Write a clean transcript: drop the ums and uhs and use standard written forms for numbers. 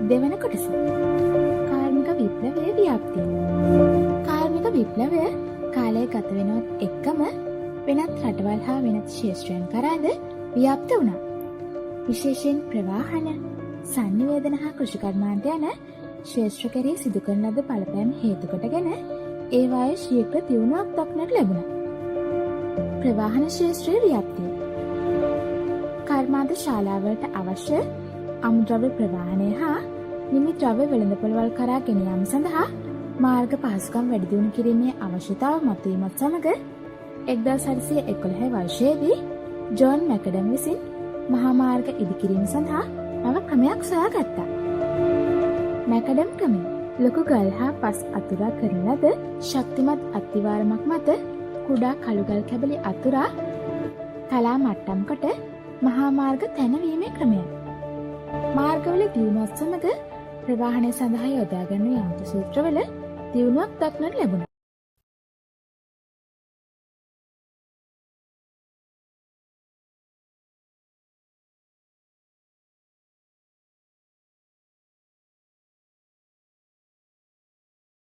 දෙවන කොටස. කාර්මික විප්ලවයේ ව්‍යාප්තිය. කාර්මික විප්ලවය කාලය ගත වෙනවත් එක්කම වෙනත් රටවල් හා වෙනත් ක්ෂේත්‍රයන් කරාද ව්‍යාප්ත වුණා. විශේෂයෙන් ප්‍රවාහන, සංනිවේදන හා කෘෂිකර්මාන්ත යන ක්ෂේත්‍ර කෙරෙහි සිදු කරන ලද බලපෑම් හේතු කොටගෙන ඒවායේ ශීඝ්‍ර දියුණුවක් දක්නට ලැබුණා. ප්‍රවාහන ක්ෂේත්‍රයේ ව්‍යාප්තිය. කර්මාන්ත ශාලාවලට අවශ්‍ය අමුද්‍රව්‍ය ප්‍රවාහනය හා නිමි ද්‍රව්‍ය වෙළඳපොළවල් කරා ගෙන යාම සඳහා මාර්ග පහසුකම් වැඩි දියුණු කිරීමේ අවශ්‍යතාව මතුවීමත් සමග 1811 වර්ෂයේදී ජෝන් මැකඩම් විසින් මහා මාර්ග ඉදිකිරීම සඳහා නව ක්‍රමයක් සොයාගත්තා. මැකඩම් ක්‍රමය ලොකු ගල් හා පස් අතුරා කරන ලද ශක්තිමත් අත්තිවාරමක් මත කුඩා කළුගල් කැබලි අතුරා තලා මට්ටම් කොට මහා මාර්ග තැනවීමේ ක්‍රමය. මාර්ගවල දියුණුවත් සමග ප්‍රවාහනය සඳහා යොදාගන්න යාන්ත්‍ර සූත්‍රවල දියුණුවක් දක්නට ලැබුණා.